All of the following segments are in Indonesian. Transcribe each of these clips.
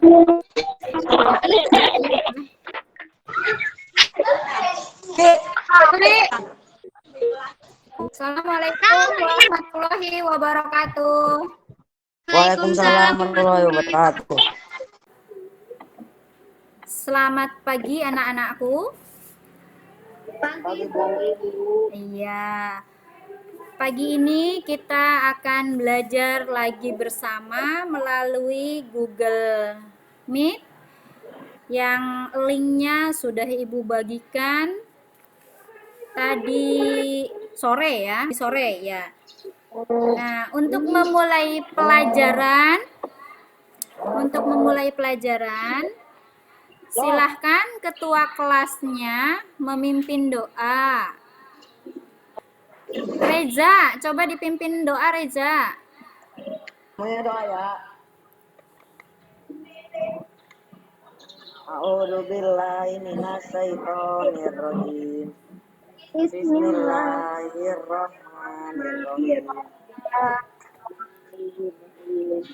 Assalamualaikum warahmatullahi wabarakatuh. Waalaikumsalam warahmatullahi wabarakatuh. Selamat pagi anak-anakku. Pagi Bu. Iya. Pagi ini kita akan belajar lagi bersama melalui Google Meet yang linknya sudah Ibu bagikan tadi sore ya. Nah, untuk memulai pelajaran, silahkan ketua kelasnya memimpin doa. Reza, coba dipimpin doa Reza. Semuanya doa ya. A'udzubillahi minasyaitonirrajim. Bismillahirrahmanirrahim.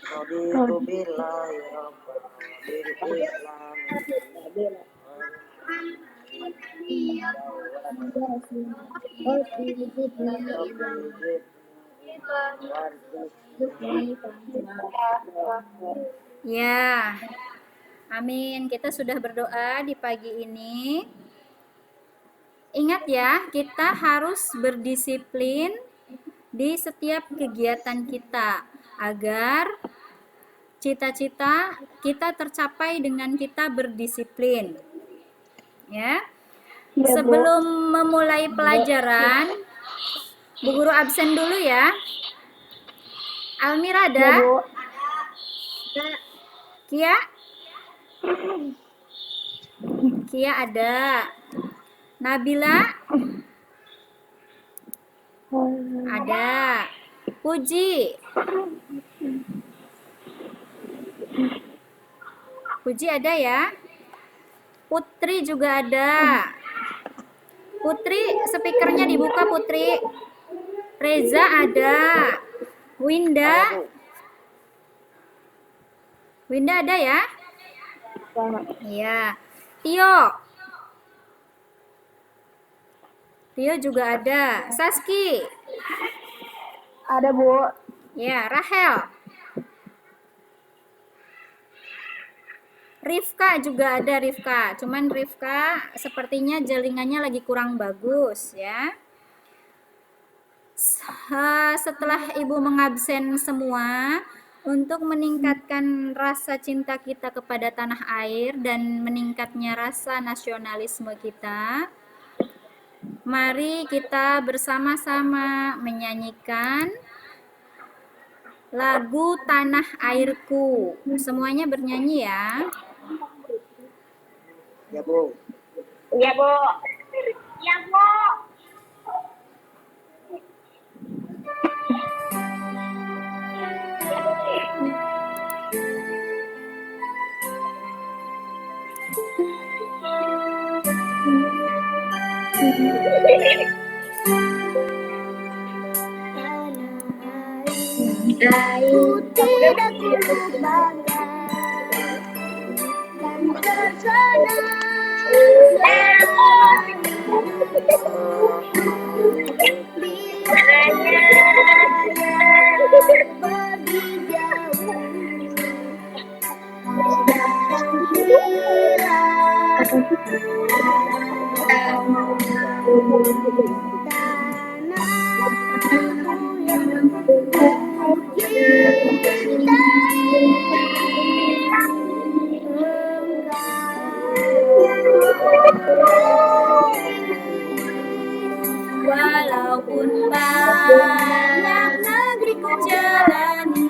Raditu billahi rabban bil Islam. Ya, amin. Kita sudah berdoa di pagi ini. Ingat ya, kita harus berdisiplin di setiap kegiatan kita agar cita-cita kita tercapai dengan kita berdisiplin. Ya. Sebelum memulai pelajaran, Bu Guru absen dulu ya. Almira ada? Kia? Kia ada. Nabila? Ada. Puji? Puji ada ya? Putri juga ada. Putri, speakernya dibuka Putri. Reza ada. Winda? Winda ada ya? Iya. Tio? Tio juga ada. Saski? Ada Bu. Ya, Rahel? Rifka juga ada Rifka. Cuman Rifka sepertinya jaringannya lagi kurang bagus ya. Setelah Ibu mengabsen semua, untuk meningkatkan rasa cinta kita kepada tanah air dan meningkatnya rasa nasionalisme kita, mari kita bersama-sama menyanyikan lagu Tanah Airku. Semuanya bernyanyi ya. Ya Bu. Iya Bu. Iya Bu. Aku tidak lupakan dan tersenang pergi jauh datang Walaupun banyak negeri ku jalani,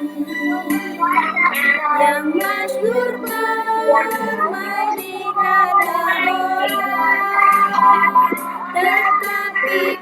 yang masyhur bermain di kata orang, tetapi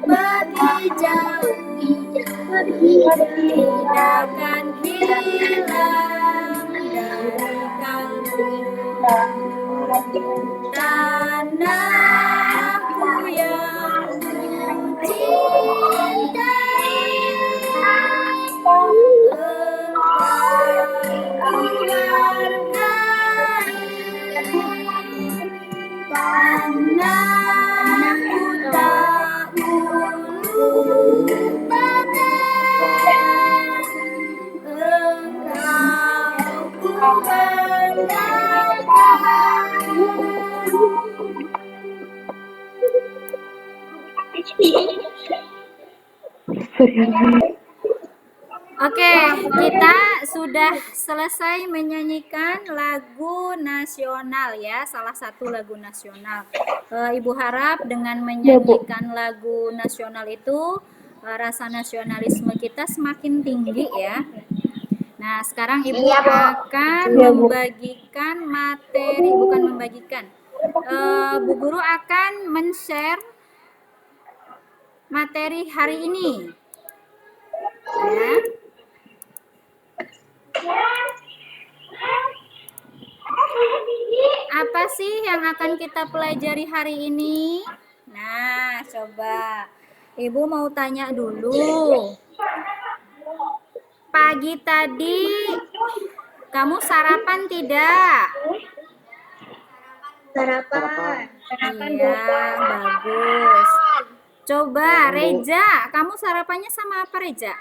pergi jauh, tidak akan hilang dari kalbu. Tanahku yang kucintai, engkau hargai. Tanahku tak lupakan, engkau ku banggakan. Oke, kita sudah selesai menyanyikan lagu nasional ya, salah satu lagu nasional. Ibu harap dengan menyanyikan lagu nasional itu rasa nasionalisme kita semakin tinggi ya. Nah, sekarang Ibu akan membagikan materi, bukan membagikan. Bu Guru akan men-share materi hari ini. Ya. Apa sih yang akan kita pelajari hari ini? Nah, coba. Ibu mau tanya dulu. Pagi tadi kamu sarapan tidak? Sarapan. Iya, bagus. Coba, Reja, kamu sarapannya sama apa, Reja?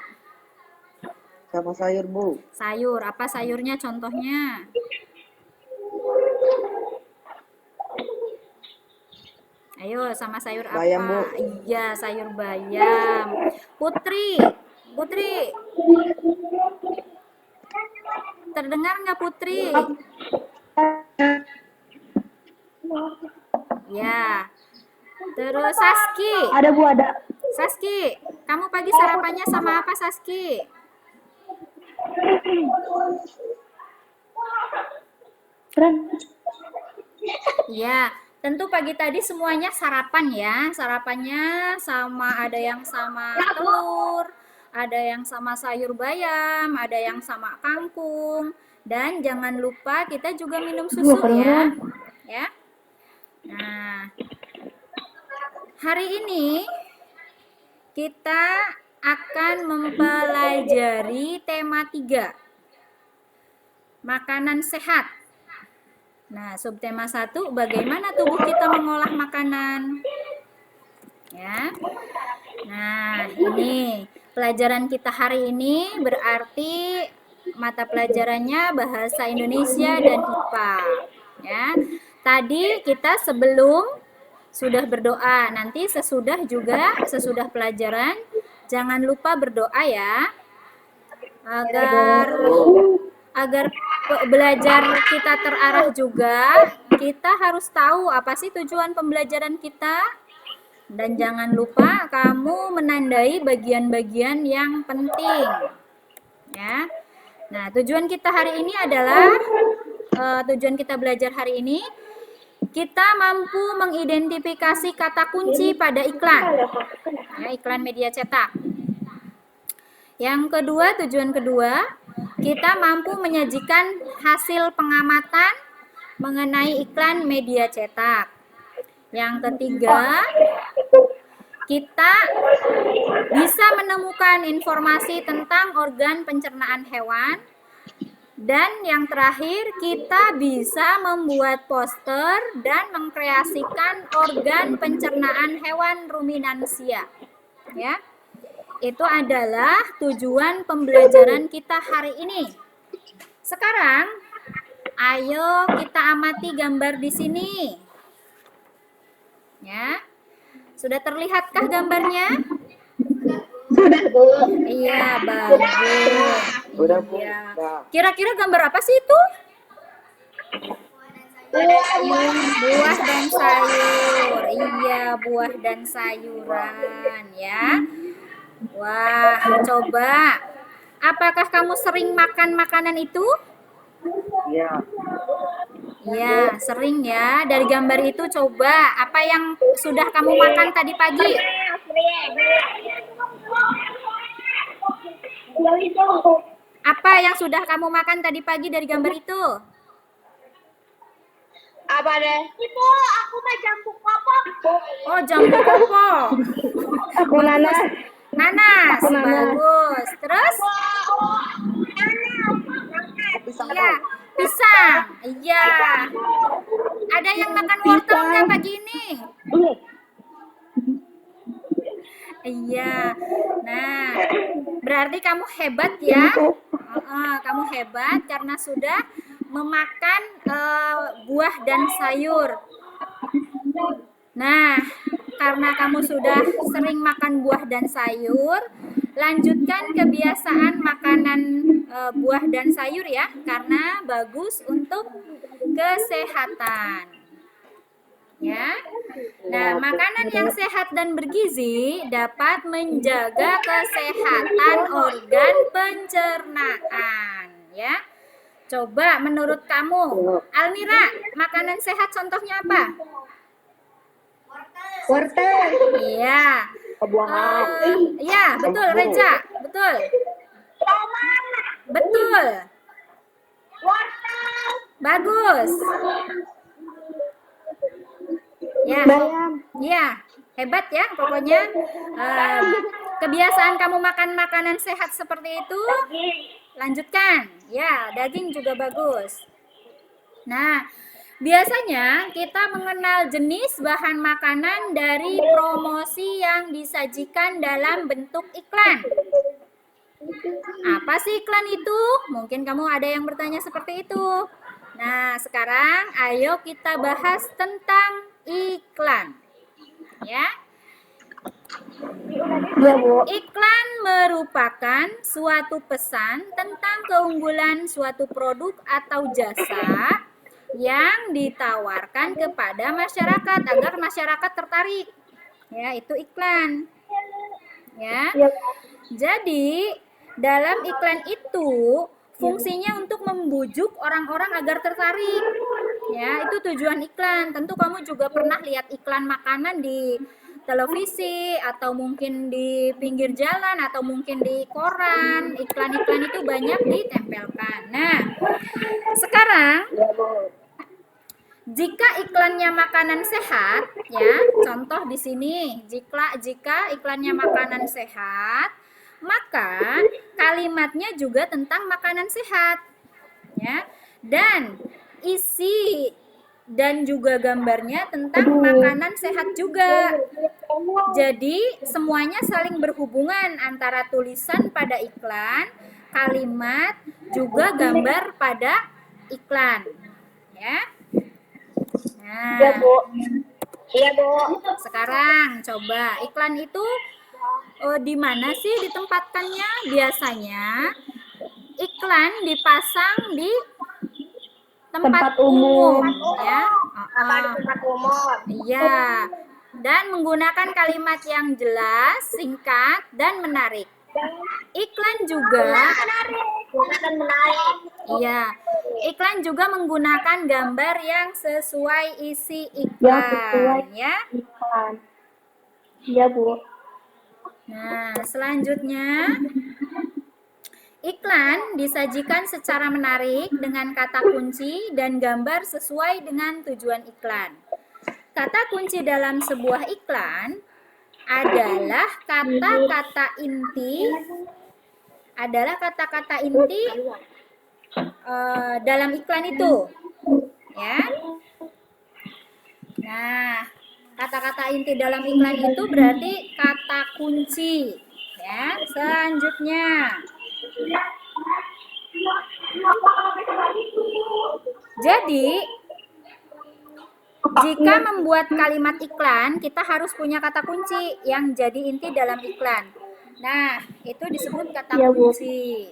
Sama sayur, Bu. Sayur, apa sayurnya contohnya? Ayo, sama sayur apa? Bayam, Bu. Iya, sayur bayam. Putri, terdengar nggak Putri? Ya. Terus Saski. Ada Bu, ada. Saski, kamu pagi sarapannya sama apa, Saski? Ya, tentu pagi tadi semuanya sarapan ya. Sarapannya sama, ada yang sama telur, ada yang sama sayur bayam, ada yang sama kangkung. Dan jangan lupa kita juga minum susu ya. Ya. Nah, hari ini kita akan mempelajari tema 3. Makanan sehat. Nah, subtema 1, bagaimana tubuh kita mengolah makanan? Ya. Nah, ini pelajaran kita hari ini berarti mata pelajarannya bahasa Indonesia dan IPA. Ya. Tadi kita sebelum sudah berdoa, nanti sesudah pelajaran jangan lupa berdoa ya. Agar belajar kita terarah juga, kita harus tahu apa sih tujuan pembelajaran kita. Dan jangan lupa kamu menandai bagian-bagian yang penting. Ya. Nah, tujuan kita hari ini adalah tujuan kita belajar hari ini, kita mampu mengidentifikasi kata kunci pada iklan. Ya, iklan media cetak. Yang kedua, tujuan kedua, kita mampu menyajikan hasil pengamatan mengenai iklan media cetak. Yang ketiga, kita bisa menemukan informasi tentang organ pencernaan hewan. Dan yang terakhir, kita bisa membuat poster dan mengkreasikan organ pencernaan hewan ruminansia. Ya. Itu adalah tujuan pembelajaran kita hari ini. Sekarang, ayo kita amati gambar di sini. Ya. Sudah terlihatkah gambarnya? Sudah, Bu. Iya, bagus. Udah, Bu. Iya. Udah. Kira-kira gambar apa sih itu? Buah dan sayur. Iya, buah dan sayuran ya. Wah, coba. Apakah kamu sering makan makanan itu? Iya. Ya, sering ya. Dari gambar itu coba apa yang sudah kamu makan tadi pagi? Apa yang sudah kamu makan tadi pagi dari gambar itu? Apa deh? Ibu, aku mau jambu kopok. Oh, jambu kopo. Aku nanas. Nanas, Aku nanas. bagus. Terus? Pisang Iya, pisang. Iya. Ada yang makan wortel nggak pagi ini? Iya. Nah, berarti kamu hebat ya. Kamu hebat karena sudah memakan buah dan sayur. Nah, karena kamu sudah sering makan buah dan sayur, lanjutkan kebiasaan makanan buah dan sayur ya, karena bagus untuk kesehatan. Ya. Nah, makanan yang sehat dan bergizi dapat menjaga kesehatan organ pencernaan, ya. Coba menurut kamu, Almira, makanan sehat contohnya apa? Wortel. Iya. buah. Iya, betul Reja, betul. Betul. Bagus. Ya. Bayam. Iya, hebat ya pokoknya. Kebiasaan kamu makan makanan sehat seperti itu, lanjutkan. Ya, daging juga bagus. Nah, biasanya kita mengenal jenis bahan makanan dari promosi yang disajikan dalam bentuk iklan. Apa sih iklan itu? Mungkin kamu ada yang bertanya seperti itu. Nah, sekarang ayo kita bahas tentang iklan. Ya. Iya, Bu. Iklan merupakan suatu pesan tentang keunggulan suatu produk atau jasa yang ditawarkan kepada masyarakat agar masyarakat tertarik. Ya, itu iklan. Ya. Iya. Jadi, dalam iklan itu fungsinya untuk membujuk orang-orang agar tertarik. Ya, itu tujuan iklan. Tentu kamu juga pernah lihat iklan makanan di televisi atau mungkin di pinggir jalan atau mungkin di koran. Iklan-iklan itu banyak ditempelkan. Nah, sekarang jika iklannya makanan sehat, ya, contoh di sini, jika iklannya makanan sehat, maka kalimatnya juga tentang makanan sehat, ya, dan isi dan juga gambarnya tentang makanan sehat juga. Jadi semuanya saling berhubungan antara tulisan pada iklan, kalimat, juga gambar pada iklan, ya. Iya, Nah, Bu. Iya, Bu. sekarang coba iklan itu di mana sih ditempatkannya? Biasanya iklan dipasang di tempat umum, ya. Tempat umum. Iya. Dan menggunakan kalimat yang jelas, singkat, dan menarik. Iklan juga Iya. Iklan juga menggunakan gambar yang sesuai isi iklan, ya. Iklan. Iya, Bu. Nah, selanjutnya iklan disajikan secara menarik dengan kata kunci dan gambar sesuai dengan tujuan iklan. Kata kunci dalam sebuah iklan adalah kata-kata inti dalam iklan itu, ya. Nah, kata-kata inti dalam iklan itu berarti kata kunci, ya. Selanjutnya, jadi jika membuat kalimat iklan, kita harus punya kata kunci yang jadi inti dalam iklan. Nah, itu disebut kata kunci.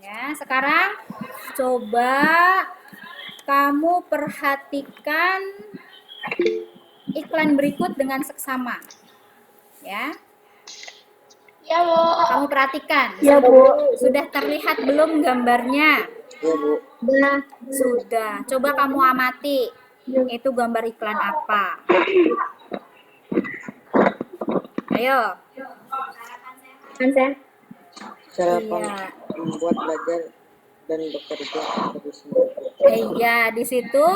Ya, sekarang coba kamu perhatikan iklan berikut dengan seksama. Ya. Ya, Bu. Kamu perhatikan. Iya, Bu. Sudah terlihat belum gambarnya? Iya, Bu. Udah. Sudah. Coba kamu amati. Itu gambar iklan apa? Ayo. Kan Sarapan Iya. membuat belajar dan bekerja lebih semangat. Iya, di situ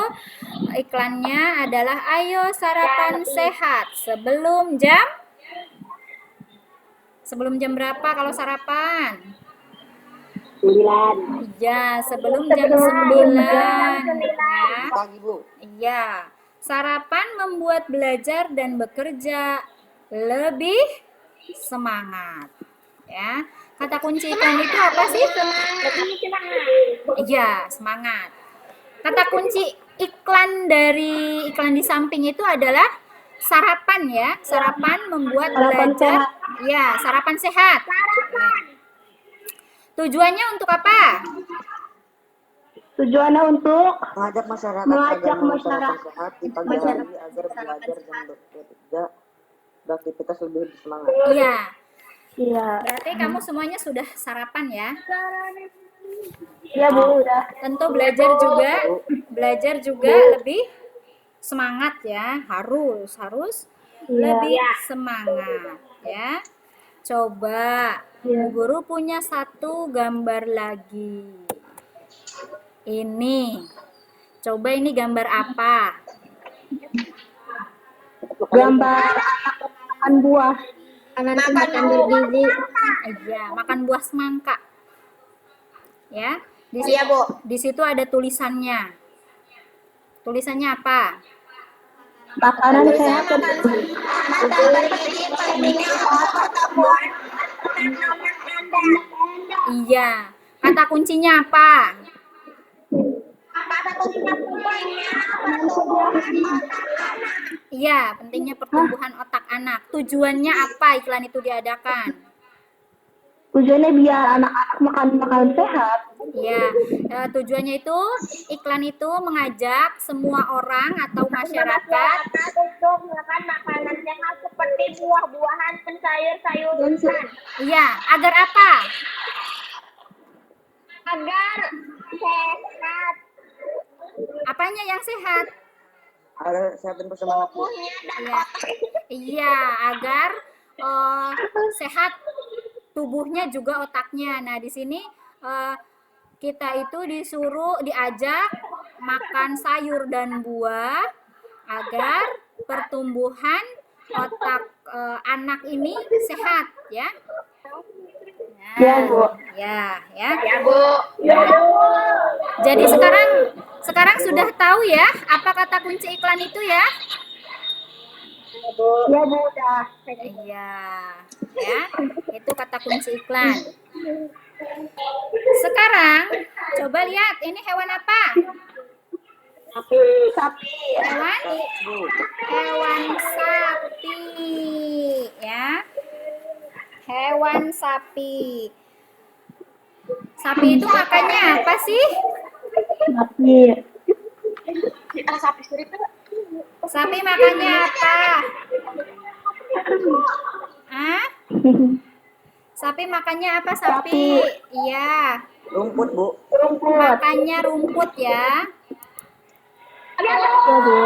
iklannya adalah ayo sarapan sehat sebelum jam berapa kalau sarapan? 9. Iya, sebelum jam 9. Ya. Pagi, Bu. Iya. Sarapan membuat belajar dan bekerja lebih semangat. Ya. Kata kunci iklan itu apa sih? Iya, semangat. Kata kunci iklan di samping itu adalah sarapan ya. Sarapan membuat Sarapan belajar. sehat. Ya, sarapan sehat. Ya. Tujuannya untuk apa? Tujuannya untuk Mengajak masyarakat Mengajak agar mau masyarakat. sarapan sehat di pagi hari agar belajar dan bekerja beraktivitas lebih bersemangat. Iya. iya. Berarti kamu semuanya sudah sarapan ya. Iya, Bu, udah. Tentu belajar juga lebih semangat ya. Harus Iya. lebih semangat ya. Coba Iya. Bu Guru punya satu gambar lagi. Ini. Coba ini gambar apa? Gambar makan buah. Makan bergizi. Iya, makan buah semangka. Ya. Iya, Bu. Di situ ada tulisannya. Tulisannya apa? Makanan sehat. Iya. Kata kuncinya apa? Iya, pentingnya pertumbuhan otak anak. Tujuannya apa iklan itu diadakan? Tujuannya biar anak-anak makan makanan sehat. Ya, tujuannya itu iklan itu mengajak semua orang atau masyarakat. Untuk makan makanan sehat seperti buah-buahan dan sayur-sayuran Iya, agar apa? agar sehat Apanya yang sehat? Agar sehat dan bersemangat, Bu. tubuhnya dan Iya, iya, agar sehat tubuhnya juga otaknya. Nah, di sini kita itu diajak makan sayur dan buah agar pertumbuhan otak anak ini sehat ya. Nah, Ya, Bu. ya. Ya, Bu. Jadi sekarang sudah tahu ya apa kata kunci iklan itu ya? Ya, Bu, udah. Iya, ya. Itu kata kunci iklan. Sekarang coba lihat ini hewan apa? Sapi. Hewan sapi ya. Hewan sapi. Sapi itu makannya apa sih? Sapi. Sapi makannya apa? Hah? Sapi makannya apa sapi? Iya. Rumput, Bu. Makannya rumput ya. Ya, Bu.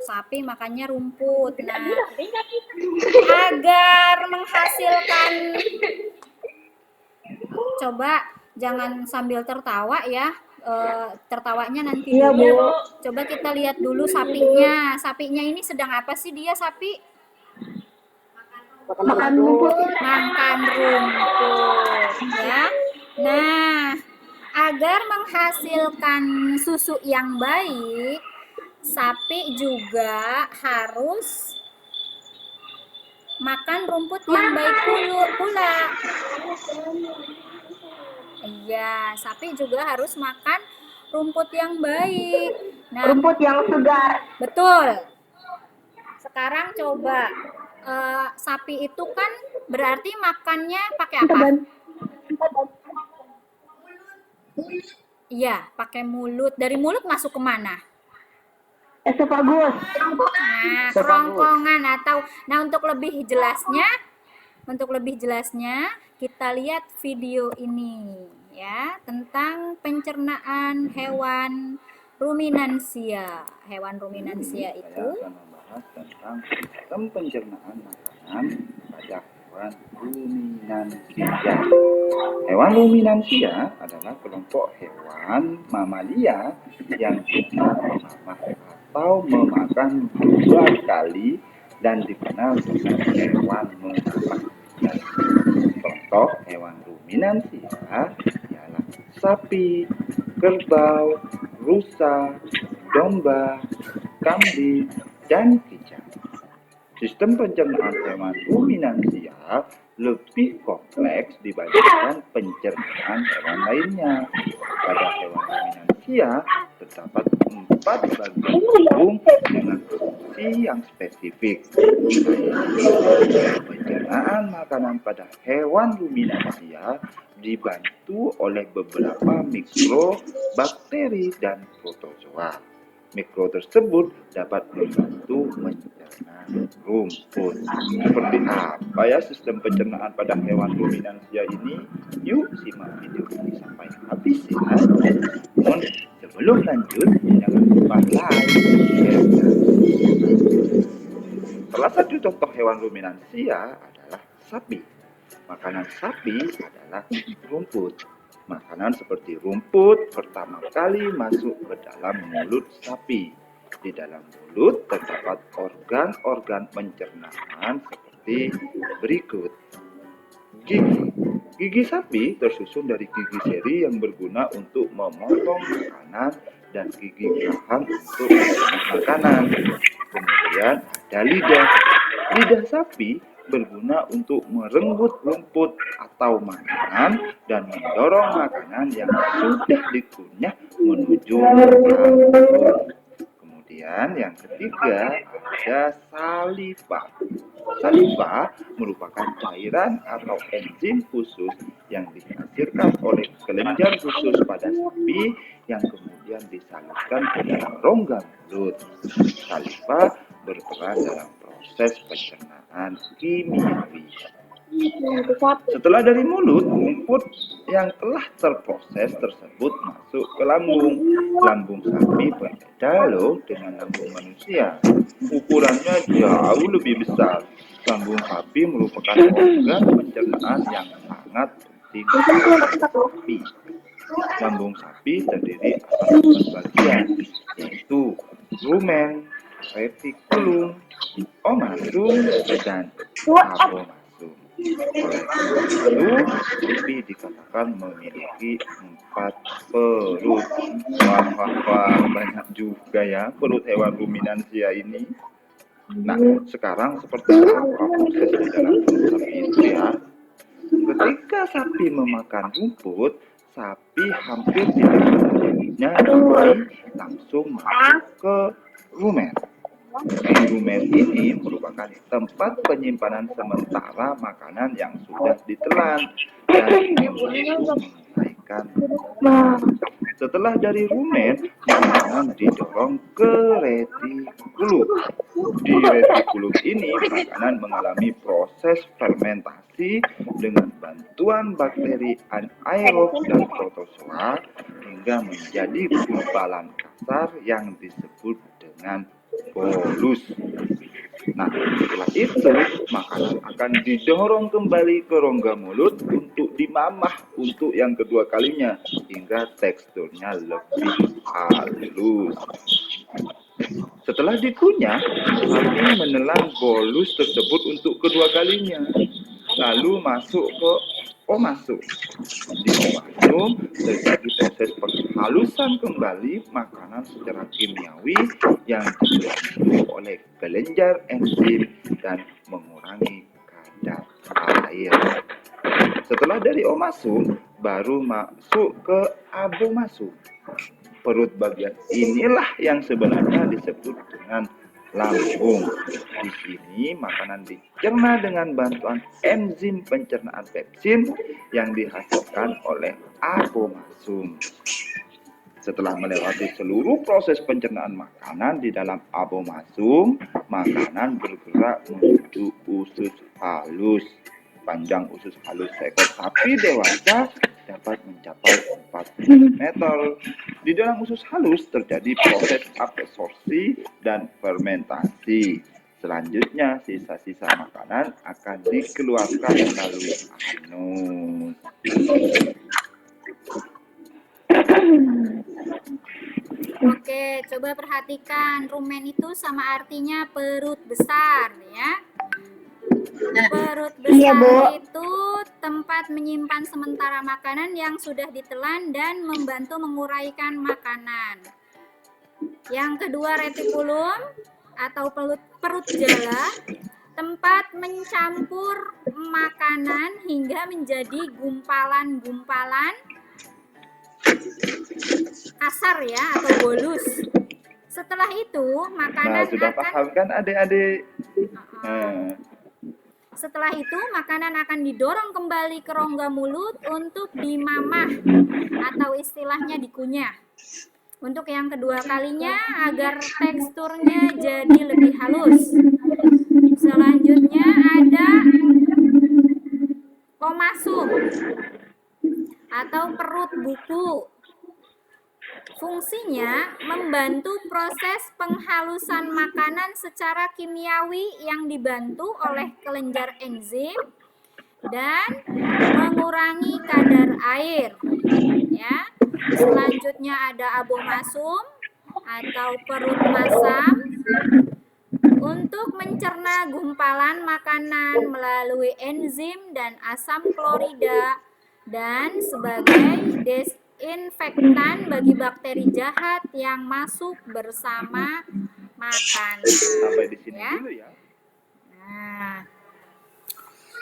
Sapi makannya rumput. Nah, agar menghasilkan, coba jangan sambil tertawa ya. Tertawanya nanti Iya, dulu. Bu. Coba kita lihat dulu sapinya. Sapinya ini sedang apa sih dia sapi? Makan rumput. Makan rumput ya. Nah, agar menghasilkan susu yang baik, sapi juga harus makan rumput yang baik pula. Iya, sapi juga harus makan rumput yang baik. Nah, Rumput yang segar. betul. Sekarang coba sapi itu kan berarti makannya pakai apa? Iya, pakai mulut. Dari mulut masuk kemana? Esophagus. Nah, kerongkongan atau untuk lebih jelasnya kita lihat video ini ya tentang pencernaan hewan ruminansia. Hewan ruminansia Saya itu akan membahas tentang sistem pencernaan makanan pada hewan ruminansia. Hewan ruminansia adalah kelompok hewan mamalia yang bisa memamah atau memakan 2 kali dan dikenal dengan hewan memamah. Contoh hewan ruminansia ialah sapi, kerbau, rusa, domba, kambing, dan kicau. Sistem pencernaan hewan ruminansia lebih kompleks dibandingkan pencernaan hewan lainnya. Pada hewan ruminansia terdapat 4 bagian tubuh dengan fungsi yang spesifik. Pencernaan makanan pada hewan ruminansia dibantu oleh beberapa mikrobakteri dan protozoa. Mikro tersebut dapat membantu mencerna rumput. Seperti apa ya sistem pencernaan pada hewan ruminansia ini? Yuk simak video ini sampai habis ya. Namun sebelum lanjut, jangan lupa like, share, dan salah satu contoh hewan ruminansia adalah sapi. Makanan sapi adalah rumput. Makanan seperti rumput pertama kali masuk ke dalam mulut sapi. Di dalam mulut terdapat organ-organ pencernaan seperti berikut. Gigi. Gigi sapi tersusun dari gigi seri yang berguna untuk memotong makanan dan gigi geraham untuk memakan makanan. Kemudian ada lidah. Lidah sapi berguna untuk merenggut rumput atau makanan dan mendorong makanan yang sudah dikunyah menuju lambung. Kemudian yang ketiga ada saliva. Saliva merupakan cairan atau enzim khusus yang dihasilkan oleh kelenjar khusus pada sapi yang kemudian disalurkan ke dalam rongga mulut. Saliva berperan dalam proses pencernaan kimiawi. Setelah dari mulut, rumput yang telah terproses tersebut masuk ke lambung. Lambung sapi berbeda loh dengan lambung manusia. Ukurannya jauh lebih besar. Lambung sapi merupakan organ pencernaan yang sangat penting bagi sapi. Lambung sapi terdiri atas 4 bagian, yaitu rumen, retikulum, omasum, dan abomasum. Oleh karena itu, sapi dikatakan memiliki 4 perut. Wah, banyak juga ya perut hewan ruminansia ini. Nah, sekarang seperti apa proses di dalam perut sapi itu ya? Ketika sapi memakan rumput, sapi hampir tidak menjadinya langsung masuk ke rumen. Rumen ini merupakan tempat penyimpanan sementara makanan yang sudah ditelan dan menunaikan. Setelah dari rumen, makanan didorong ke retikulum. Di retikulum ini, makanan mengalami proses fermentasi dengan bantuan bakteri anaerob dan protozoa hingga menjadi gumpalan kasar yang disebut dengan bolus. Nah, setelah itu makanan akan didorong kembali ke rongga mulut untuk dimamah untuk yang kedua kalinya hingga teksturnya lebih halus. Setelah dikunyah, sapi menelan bolus tersebut untuk kedua kalinya, lalu masuk ke omasum. Di omasum terjadi proses penghalusan kembali makanan secara kimiawi yang dibantu oleh kelenjar enzim dan mengurangi kadar air. Setelah dari omasum, baru masuk ke abomasum. Perut bagian inilah yang sebenarnya disebut dengan lambung. Di sini makanan dicerna dengan bantuan enzim pencernaan pepsin yang dihasilkan oleh abomasum. Setelah melewati seluruh proses pencernaan makanan di dalam abomasum, makanan bergerak menuju usus halus. Panjang usus halus seekor sapi dewasa dapat mencapai 4 meter. Di dalam usus halus terjadi proses absorpsi dan fermentasi. Selanjutnya, sisa-sisa makanan akan dikeluarkan melalui anus. Oke, coba perhatikan, rumen itu sama artinya perut besar ya. Perut Iya, Bu. besar itu tempat menyimpan sementara makanan yang sudah ditelan dan membantu menguraikan makanan. Yang kedua, retikulum atau perut jala, tempat mencampur makanan hingga menjadi gumpalan-gumpalan kasar ya atau bolus. Setelah itu Nah, makanan sudah akan paham kan adik-adik? Setelah itu makanan akan didorong kembali ke rongga mulut untuk dimamah atau istilahnya dikunyah. Untuk yang kedua kalinya agar teksturnya jadi lebih halus. Selanjutnya ada omasum atau perut buku. Fungsinya membantu proses penghalusan makanan secara kimiawi yang dibantu oleh kelenjar enzim dan mengurangi kadar air. Ya. Selanjutnya ada abomasum atau perut masam untuk mencerna gumpalan makanan melalui enzim dan asam klorida dan sebagai desinfektan bagi bakteri jahat yang masuk bersama makanan. Sampai di sini Ya. dulu ya. Nah,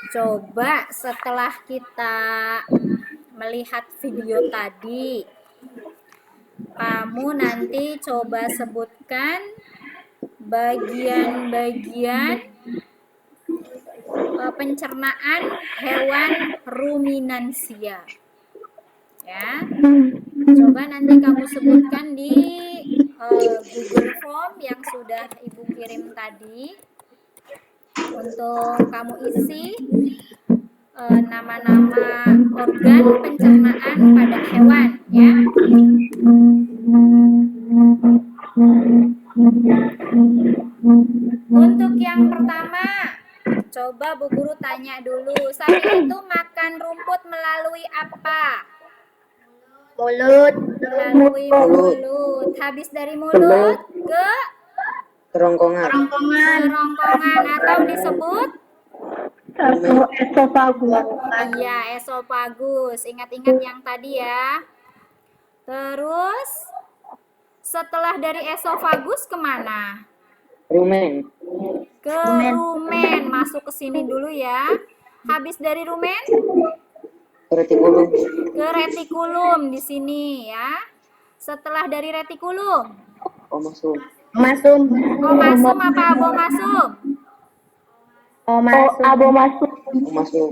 coba setelah kita melihat video tadi, kamu nanti coba sebutkan bagian-bagian pencernaan hewan ruminansia. Ya, coba nanti kamu sebutkan di Google Form yang sudah Ibu kirim tadi. Untuk kamu isi nama-nama organ pencernaan pada hewan, ya. Untuk yang pertama, coba Bu Guru tanya dulu, sapi itu makan rumput melalui apa? Mulut. Melalui mulut. Habis dari mulut ke Kerongkongan. kerongkongan atau disebut Esofagus. iya, esofagus. Ingat-ingat yang tadi ya. Terus setelah dari esofagus kemana? Rumen. Ke rumen. Masuk ke sini dulu ya. Habis dari rumen Retikulum. ke retikulum di sini ya. Setelah dari retikulum, Omasum. Masum. omasum apa abomasum? Abomasum. Omasum.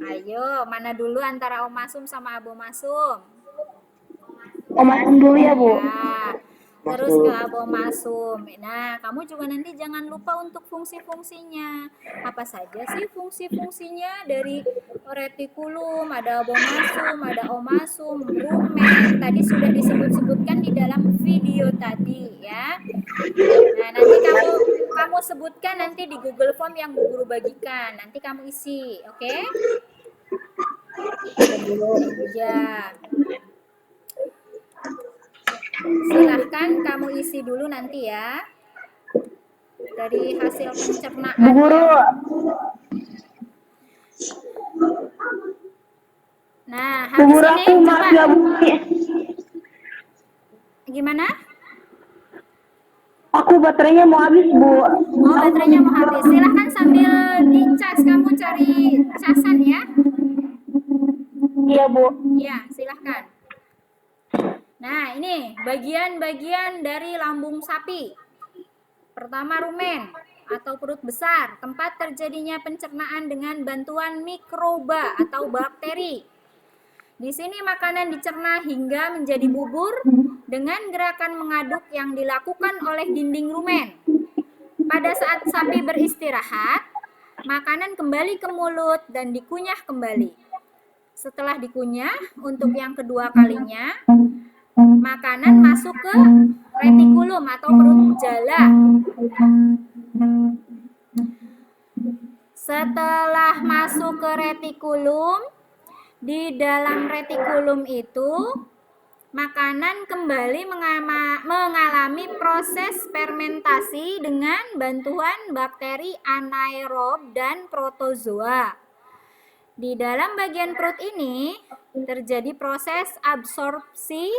Ayo, mana dulu antara omasum sama abomasum? Omasum dulu ya, Bu. Ya, terus ke abomasum. Nah, kamu juga nanti jangan lupa untuk fungsi-fungsinya. Apa saja sih fungsi-fungsinya dari retikulum, ada abomasum, ada omasum, rumen. Tadi sudah disebut-sebutkan di dalam video tadi ya. Nah, nanti kamu sebutkan nanti di Google Form yang Bu Guru bagikan. Nanti kamu isi, oke? Ya. Silahkan kamu isi dulu nanti ya. Dari hasil pencernaan. Bu Guru, Nah, Bu habis Guru ini aku coba. maaf ya, Bu. Gimana? Aku baterainya mau habis, Bu. Oh, baterainya mau habis. Silahkan sambil dicas, kamu cari casan ya. Iya, Bu. Ya, silahkan. Nah, ini bagian-bagian dari lambung sapi. Pertama, rumen atau perut besar, tempat terjadinya pencernaan dengan bantuan mikroba atau bakteri. Di sini makanan dicerna hingga menjadi bubur dengan gerakan mengaduk yang dilakukan oleh dinding rumen. Pada saat sapi beristirahat, makanan kembali ke mulut dan dikunyah kembali. Setelah dikunyah untuk yang kedua kalinya, makanan masuk ke retikulum atau perut jala. Setelah masuk ke retikulum, di dalam retikulum itu makanan kembali mengalami proses fermentasi dengan bantuan bakteri anaerob dan protozoa. Di dalam bagian perut ini terjadi proses absorpsi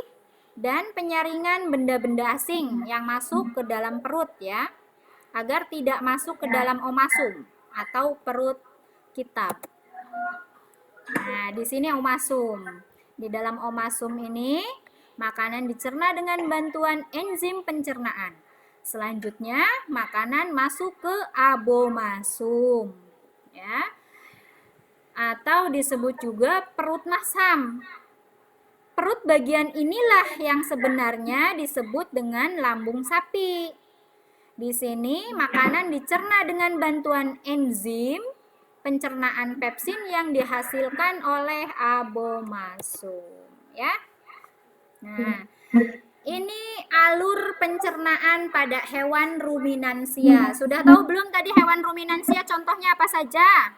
dan penyaringan benda-benda asing yang masuk ke dalam perut ya, agar tidak masuk ke dalam omasum atau perut kita. Nah, di sini omasum. Di dalam omasum ini makanan dicerna dengan bantuan enzim pencernaan. Selanjutnya, makanan masuk ke abomasum. Ya. Atau disebut juga perut masam. Perut bagian inilah yang sebenarnya disebut dengan lambung sapi. Di sini makanan dicerna dengan bantuan enzim pencernaan pepsin yang dihasilkan oleh abomasum, ya. Nah, ini alur pencernaan pada hewan ruminansia. Sudah tahu belum tadi hewan ruminansia contohnya apa saja?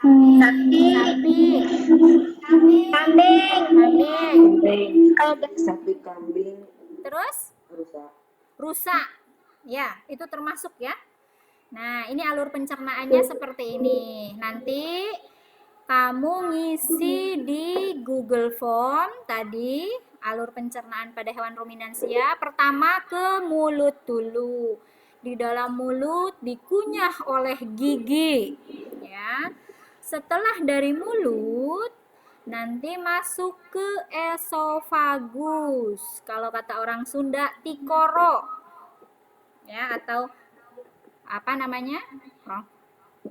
Sapi, kambing, Sapi, kambing, terus rusa. rusa. Ya, itu termasuk ya. Nah, ini alur pencernaannya seperti ini. Nanti kamu ngisi di Google Form tadi alur pencernaan pada hewan ruminansia. Pertama ke mulut dulu. Di dalam mulut dikunyah oleh gigi, ya. Setelah dari mulut nanti masuk ke esofagus. Kalau kata orang Sunda tikoro. Ya, atau apa namanya?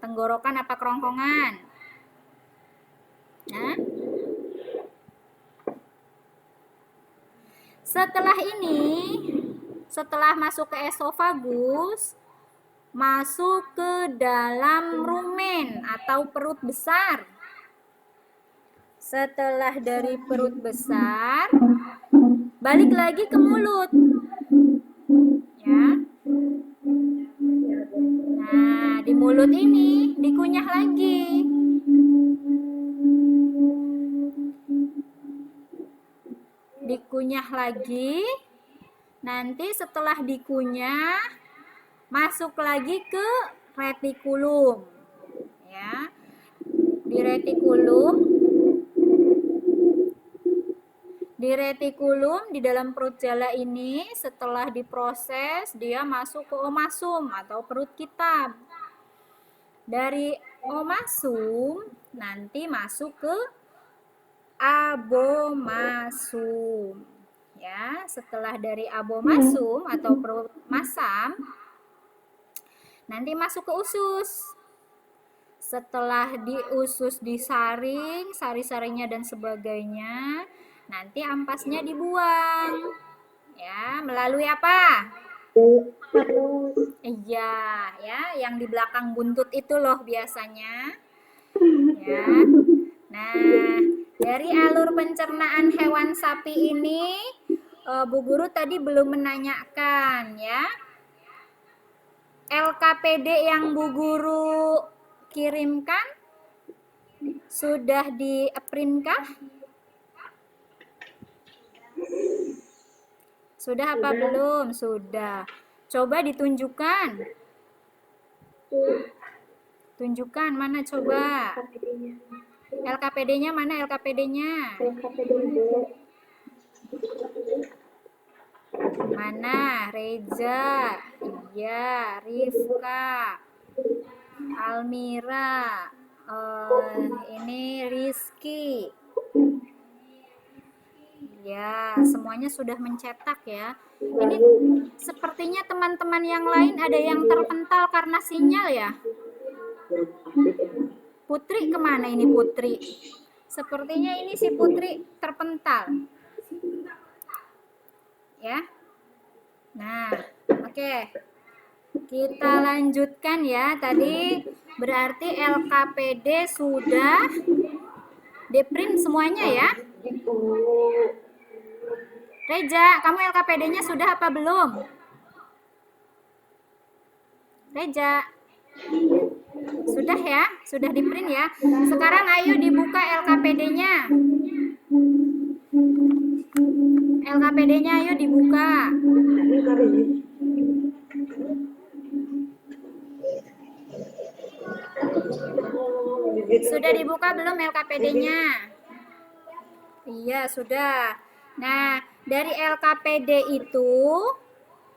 Tenggorokan apa kerongkongan? Nah, setelah ini, setelah masuk ke esofagus, masuk ke dalam rumen atau perut besar. Setelah dari perut besar, balik lagi ke mulut. Ya. Nah, di mulut ini dikunyah lagi. Dikunyah lagi. Nanti setelah dikunyah, masuk lagi ke retikulum. Ya. Di retikulum di dalam perut jala ini setelah diproses dia masuk ke omasum atau perut kita. Dari omasum nanti masuk ke abomasum. Ya, setelah dari abomasum atau perut masam nanti masuk ke usus. Setelah di usus disaring, sari-sarinya dan sebagainya, nanti ampasnya dibuang. Ya, melalui apa? Iya, ya, yang di belakang buntut itu loh biasanya. Ya. Nah, dari alur pencernaan hewan sapi ini, Bu Guru tadi belum menanyakan ya. LKPD yang Bu Guru kirimkan sudah di-print kah? Sudah apa belum? Sudah. Coba ditunjukkan. Tunjukkan mana coba. LKPD-nya mana LKPD-nya? Mana? Reza. Iya, Rifka. Almira. Ini Rizky. Ya, semuanya sudah mencetak ya. Ini sepertinya teman-teman yang lain ada yang terpental karena sinyal ya. Putri kemana ini Putri? Sepertinya ini si Putri terpental. Ya. Nah, oke. Kita lanjutkan ya. Tadi Berarti LKPD sudah di-print semuanya ya. Reja, kamu LKPD-nya sudah apa belum? Reja. Sudah ya? Sudah di-print ya? Sekarang ayo dibuka LKPD-nya. LKPD-nya ayo dibuka. Sudah dibuka belum LKPD-nya? Iya, sudah. Nah, dari LKPD itu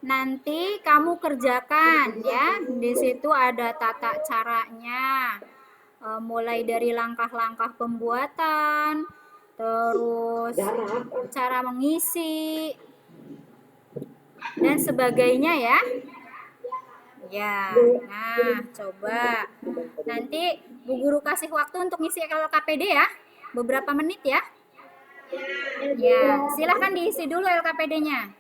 nanti kamu kerjakan ya. Di situ ada tata caranya. Mulai dari langkah-langkah pembuatan, terus cara mengisi dan sebagainya ya. Ya, nah coba nanti Bu Guru kasih waktu untuk ngisi LKPD ya, beberapa menit ya. Ya, silahkan diisi dulu LKPD-nya.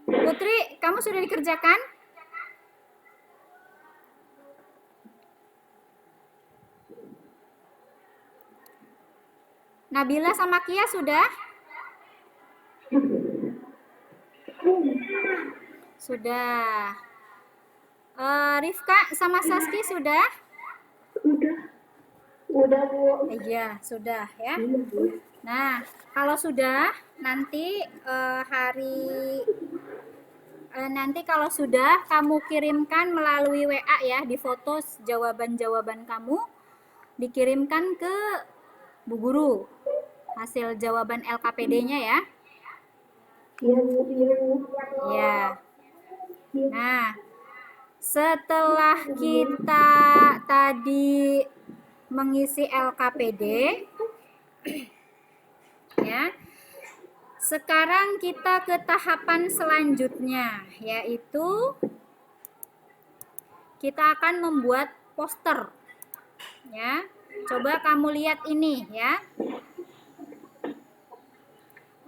Putri, kamu sudah dikerjakan? Nabila sama Kia sudah? Sudah. Rifka sama Saski sudah? Udah Bu. Iya, sudah ya. Nah, kalau sudah nanti nanti kalau sudah kamu kirimkan melalui WA ya, di foto jawaban-jawaban kamu dikirimkan ke Bu Guru. Hasil jawaban LKPD-nya ya. Iya Bu. Ya. Nah, setelah kita tadi mengisi LKPD ya. Sekarang kita ke tahapan selanjutnya, yaitu kita akan membuat poster. Ya. Coba kamu lihat ini ya.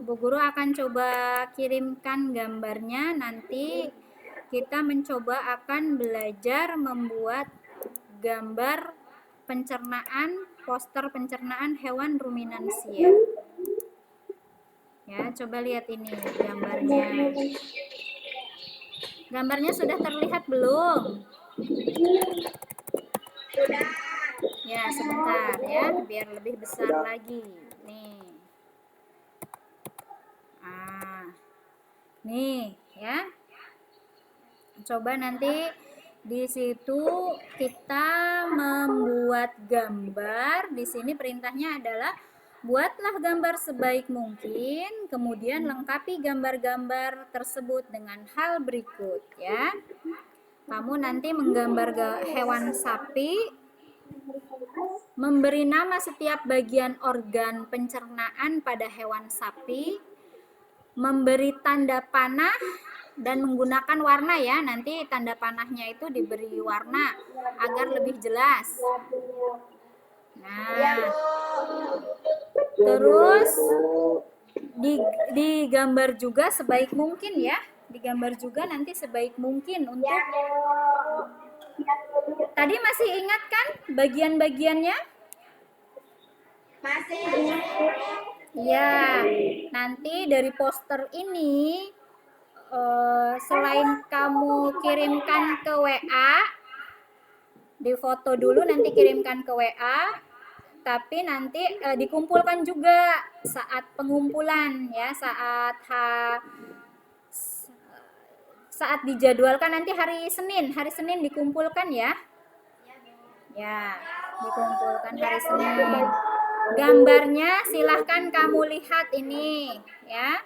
Bu Guru akan coba kirimkan gambarnya, nanti kita mencoba akan belajar membuat gambar pencernaan, poster pencernaan hewan ruminansia. Ya, coba lihat ini gambarnya. Gambarnya sudah terlihat belum? Ya, sebentar ya, biar lebih besar lagi. Nih. Nih, ya. Coba nanti di situ kita membuat gambar. Di sini perintahnya adalah buatlah gambar sebaik mungkin, kemudian lengkapi gambar-gambar tersebut dengan hal berikut ya. Kamu nanti menggambar hewan sapi, memberi nama setiap bagian organ pencernaan pada hewan sapi, memberi tanda panah dan menggunakan warna ya. Nanti tanda panahnya itu diberi warna agar lebih jelas. Nah, terus digambar juga sebaik mungkin ya. Digambar juga nanti sebaik mungkin untuk. Tadi masih ingat kan bagian-bagiannya? Masih. Ya, nanti dari poster ini selain kamu kirimkan ke WA, di foto dulu nanti kirimkan ke WA, tapi nanti dikumpulkan juga saat pengumpulan ya, saat dijadwalkan nanti hari Senin dikumpulkan ya. Ya, dikumpulkan hari Senin. Gambarnya silahkan kamu lihat ini ya.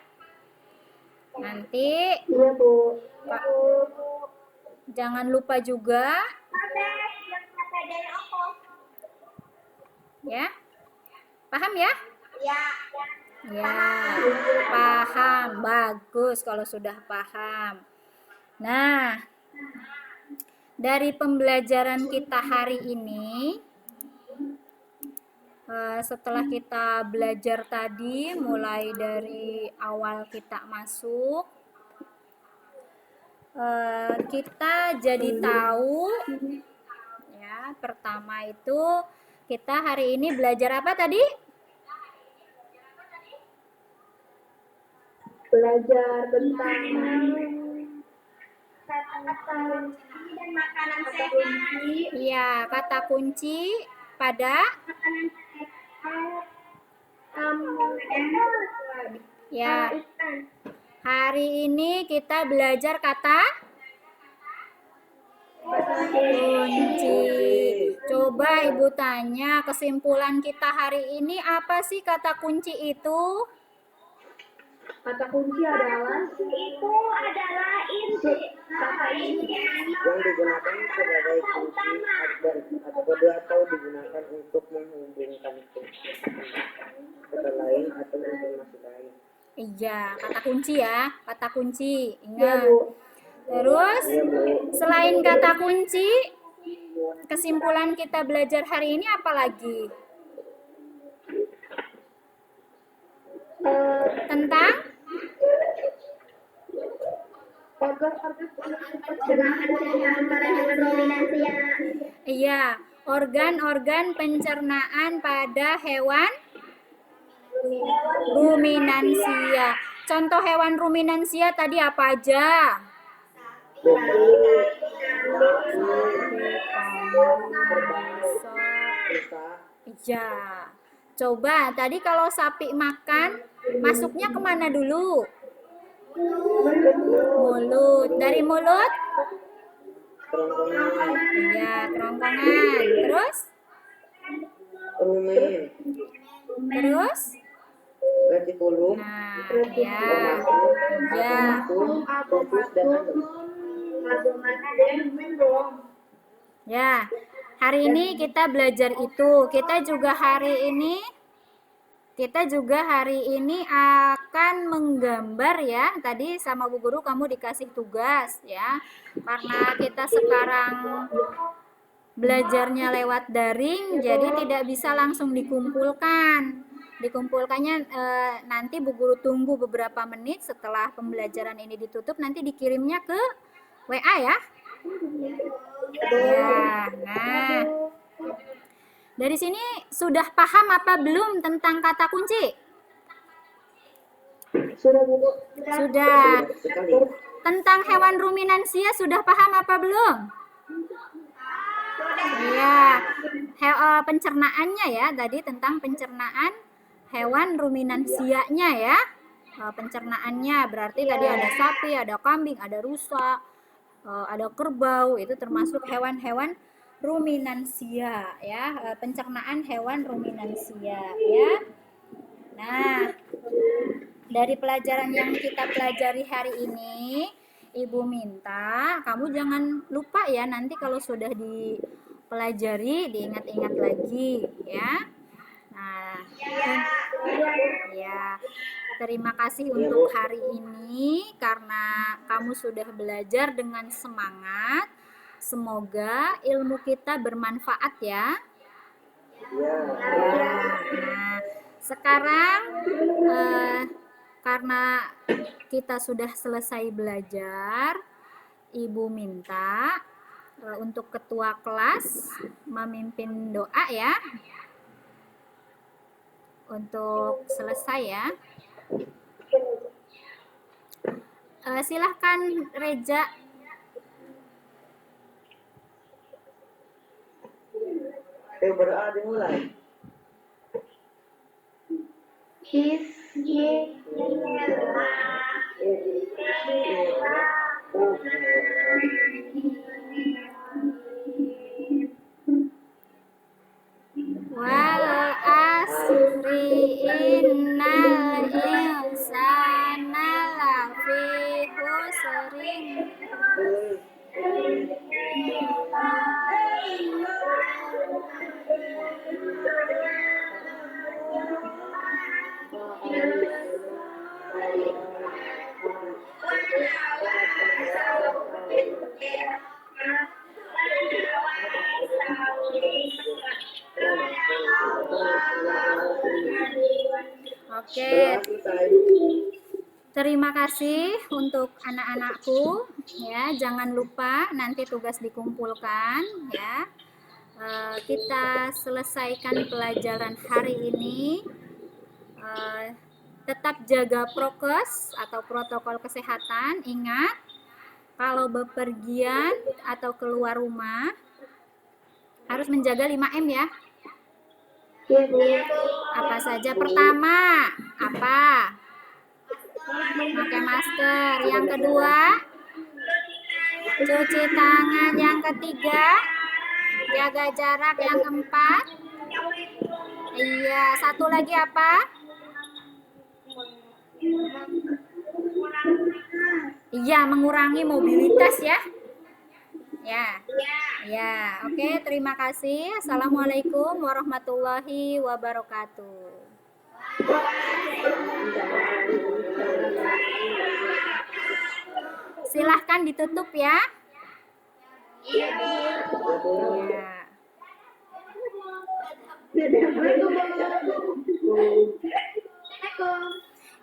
Nanti jangan lupa juga ya. Paham ya? Ya. Ya, paham. Bagus kalau sudah paham. Nah, dari pembelajaran kita hari ini, setelah kita belajar tadi, mulai dari awal kita masuk, kita jadi tahu, ya. Pertama itu kita hari ini belajar apa tadi? Belajar tentang kata kunci dan makanan sehat. Iya, kata kunci pada Makanan sehat. ya. Ikan. Hari ini kita belajar kata kunci. Coba Ibu tanya, kesimpulan kita hari ini apa sih kata kunci itu? kata kunci adalah Itu adalah inti kata inti yang digunakan sebagai kunci dan kode atau digunakan untuk menghubungkan kata lain atau informasi lain. Iya, kata kunci ya, kata kunci. ya Ingat. Bu. Terus, Iya, Bu. selain kata kunci, kesimpulan kita belajar hari ini apa lagi? Tentang iya, organ-organ pencernaan pada hewan ruminansia. Contoh hewan ruminansia tadi apa aja? Iya. Coba tadi kalau sapi makan, masuknya kemana dulu? Mulut. Dari mulut? Kerongkongan, Iya, kerongkongan. Terus? rumen, Terus? retikulum, Nah, iya. Iya. fokus dan Ya. Hari ini kita belajar itu. Kita juga hari ini akan menggambar ya. Tadi sama Bu Guru kamu dikasih tugas ya. Karena kita sekarang belajarnya lewat daring, jadi tidak bisa langsung dikumpulkan. Dikumpulkannya nanti Bu Guru tunggu beberapa menit setelah pembelajaran ini ditutup, nanti dikirimnya ke WA ya. Ya, nah. Dari sini sudah paham apa belum tentang kata kunci? Sudah Bu. Sudah. sekali. Tentang hewan ruminansia sudah paham apa belum? Iya. Pencernaannya ya, tadi tentang pencernaan hewan ruminansianya ya. Pencernaannya berarti tadi ada sapi, ada kambing, ada rusa, ada kerbau, itu termasuk hewan-hewan ruminansia ya, pencernaan hewan ruminansia ya. Nah, dari pelajaran yang kita pelajari hari ini, Ibu minta kamu jangan lupa ya, nanti kalau sudah dipelajari diingat-ingat lagi ya. Nah, ya, terima kasih untuk hari ini karena kamu sudah belajar dengan semangat. Semoga ilmu kita bermanfaat ya. Nah, sekarang karena kita sudah selesai belajar, Ibu minta untuk ketua kelas memimpin doa ya. Untuk selesai ya. Silahkan Reja. Berdoa dimulai. Wal asri innal insana lafi khusrin. Oke, Doa selesai. terima kasih untuk anak-anakku ya. Jangan lupa nanti tugas dikumpulkan ya. Kita selesaikan pelajaran hari ini. Tetap jaga prokes atau protokol kesehatan. Ingat, kalau bepergian atau keluar rumah harus menjaga 5M ya. Iya, Bu. Apa saja? Pertama, apa? Pakai masker. Yang kedua, cuci tangan. Yang ketiga, jaga jarak. Yang keempat, iya, satu lagi apa? Iya, mengurangi mobilitas ya. Ya, oke, terima kasih. Assalamualaikum warahmatullahi wabarakatuh. Silahkan ditutup ya. Ya.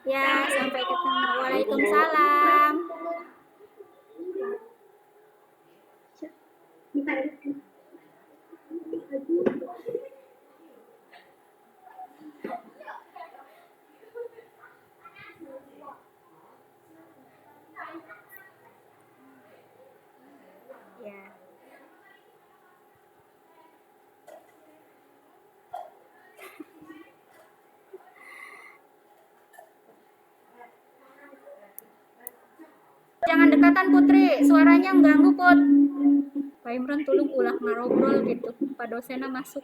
Ya, sampai ketemu. Waalaikumsalam. Ya. Jangan dekatan Putri, suaranya mengganggu Put. Pak Imran tolong ulah ngarobrol gitu, Pak dosennya masuk.